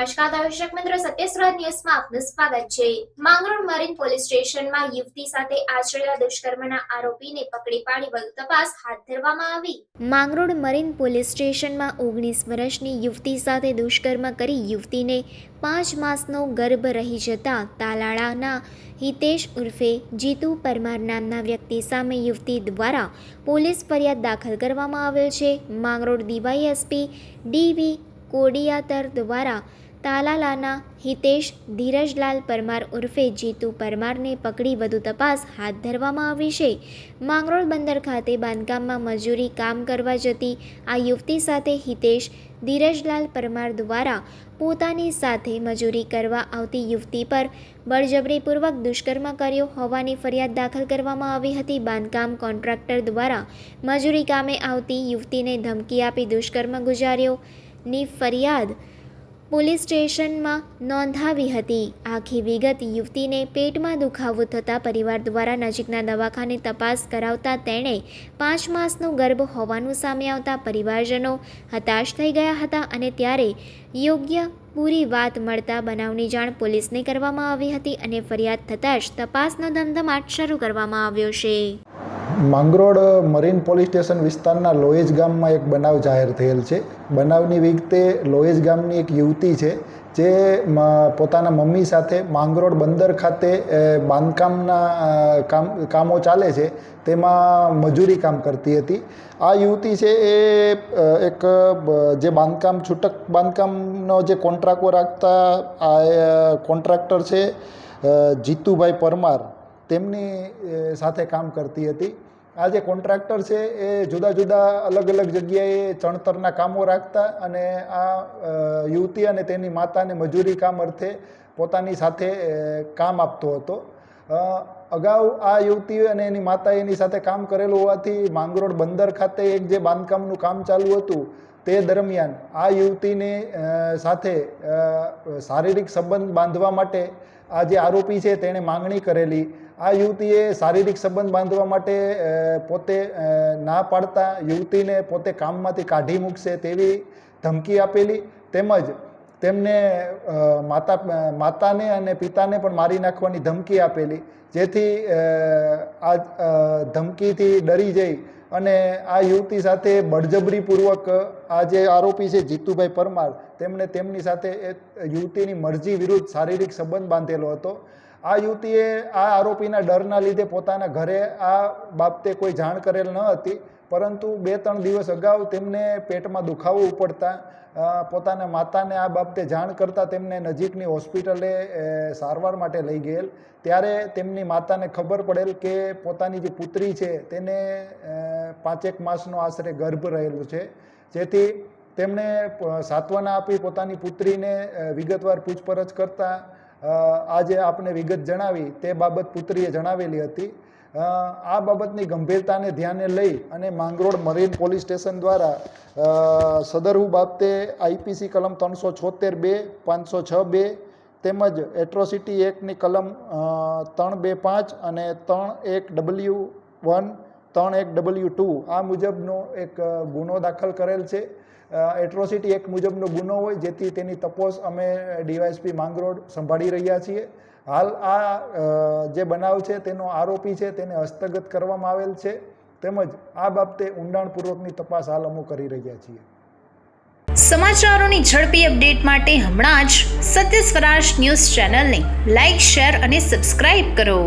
નમસ્કાર દર્શક મિત્રો, સત્યસ્વરાજ ન્યૂઝમાં આપનું સ્વાગત છે। માંગરોળ મરીન પોલીસ સ્ટેશનમાં યુવતી સાથે આચરેલા દુષ્કર્મના આરોપીને પકડી પાડી વધુ તપાસ હાથ ધરવામાં આવી। માંગરોળ મરીન પોલીસ સ્ટેશનમાં 19 વર્ષની યુવતી સાથે દુષ્કર્મ કરી યુવતીને 5 માસનો ગર્ભ રહી જતા તાલાળાના હિતેશ ઉર્ફે જીતુ પરમાર નામના વ્યક્તિ સામે યુવતી દ્વારા પોલીસ ફરિયાદ દાખલ કરવામાં આવેલ છે। માંગરોળ ડીવાયએસપી ડીવી કોડિયાતર દ્વારા તાલાલાના હિતેશ ધીરજલાલ પરમાર ઉર્ફે જીતુ પરમારને પકડી વધુ તપાસ હાથ ધરવામાં આવી છે। માંગરોળ બંદર ખાતે બાંધકામમાં મજૂરી કામ કરવા જતી આ યુવતી સાથે હિતેશ ધીરજલાલ પરમાર દ્વારા પોતાની સાથે મજૂરી કરવા આવતી યુવતી પર બળજબરીપૂર્વક દુષ્કર્મ કર્યો હોવાની ફરિયાદ દાખલ કરવામાં આવી હતી। બાંધકામ કોન્ટ્રાક્ટર દ્વારા મજૂરી કામે આવતી યુવતીને ધમકી આપી દુષ્કર્મ ગુજાર્યો ની ફરિયાદ પોલીસ સ્ટેશનમાં નોંધાવી હતી। આખી વિગત યુવતીને પેટમાં દુખાવો થતાં પરિવાર દ્વારા નજીકના દવાખાને તપાસ કરાવતા તેણે 5 માસનો ગર્ભ હોવાનું સામે આવતા પરિવારજનો હતાશ થઈ ગયા હતા અને ત્યારે યોગ્ય પૂરી વાત મળતા બનાવની જાણ પોલીસને કરવામાં આવી હતી અને ફરિયાદ થતાં જ તપાસનો ધમધમાટ શરૂ કરવામાં આવ્યો છે। માંગરોળ મરીન પોલીસ સ્ટેશન વિસ્તારના લોહેજ ગામમાં એક બનાવ જાહેર થયેલ છે। બનાવની વિગતે લોહેજ ગામની એક યુવતી છે જે પોતાના મમ્મી સાથે માંગરોળ બંદર ખાતે બાંધકામના કામો ચાલે છે તેમાં મજૂરી કામ કરતી હતી। આ યુવતી છે એ એક જે બાંધકામ છૂટક બાંધકામનો જે કોન્ટ્રાક્ટો રાખતા આ કોન્ટ્રાક્ટર છે જીતુભાઈ પરમાર તેમની સાથે કામ કરતી હતી। આ જે કોન્ટ્રાક્ટર છે એ જુદા જુદા અલગ અલગ જગ્યાએ ચણતરના કામો રાખતા અને આ યુવતી અને તેની માતાને મજૂરી કામ અર્થે પોતાની સાથે કામ આપતો હતો। અગાઉ આ યુવતી અને એની માતાએ એની સાથે કામ કરેલું હોવાથી માંગરોળ બંદર ખાતે એક જે બાંધકામનું કામ ચાલુ હતું તે દરમિયાન આ યુવતીને સાથે શારીરિક સંબંધ બાંધવા માટે આ જે આરોપી છે તેણે માંગણી કરેલી। આ યુવતીએ શારીરિક સંબંધ બાંધવા માટે પોતે ના પાડતા યુવતીને પોતે કામમાંથી કાઢી મૂકશે તેવી ધમકી આપેલી તેમજ તેમને માતાને અને પિતાને પણ મારી નાખવાની ધમકી આપેલી, જેથી આ ધમકીથી ડરી જઈ અને આ યુવતી સાથે બળજબરીપૂર્વક આ જે આરોપી છે જીતુભાઈ પરમાર તેમણે તેમની સાથે યુવતીની મરજી વિરુદ્ધ શારીરિક સંબંધ બાંધેલો હતો। આ યુવતીએ આ આરોપીના ડરના લીધે પોતાના ઘરે આ બાબતે કોઈ જાણ કરેલ ન હતી, પરંતુ 2-3 દિવસ અગાઉ તેમને પેટમાં દુખાવો ઉપડતા પોતાના માતાને આ બાબતે જાણ કરતાં તેમને નજીકની હોસ્પિટલે સારવાર માટે લઈ ગયેલ। ત્યારે તેમની માતાને ખબર પડેલ કે પોતાની જે પુત્રી છે તેને 5-1 માસનો આશરે ગર્ભ રહેલો છે, જેથી તેમણે સાંત્વના આપી પોતાની પુત્રીને વિગતવાર પૂછપરછ કરતાં આ જે આપને વિગત જણાવી તે બાબત પુત્રીએ જણાવેલી હતી। આ બાબતની ગંભીરતાને ધ્યાને લઈ અને માંગરોળ મરીન પોલીસ સ્ટેશન દ્વારા સદરહુ બાબતે આઈપીસી કલમ 376(2), 506(2) તેમજ એટ્રોસિટી એક્ટની કલમ 325 અને 31W1, 31W2 આ મુજબનો એક ગુનો દાખલ કરેલ છે। એટ્રોસિટી એક્ટ મુજબનો ગુનો હોય જેથી તેની તપાસ અમે ડીવાયએસપી માંગરોળ સંભાળી રહ્યા છીએ। હાલ આ જે બનાવ છે તેનો આરોપી છે તેને હસ્તગત કરવામાં આવેલ છે તેમજ આ બાબતે ઊંડાણપૂર્વકની તપાસ હાલ અમે કરી રહ્યા છીએ। સમાચારોની ઝડપી અપડેટ માટે હમણાં જ સત્ય સ્વરાજ ન્યૂઝ ચેનલને લાઇક, શેર અને સબસ્ક્રાઇબ કરો।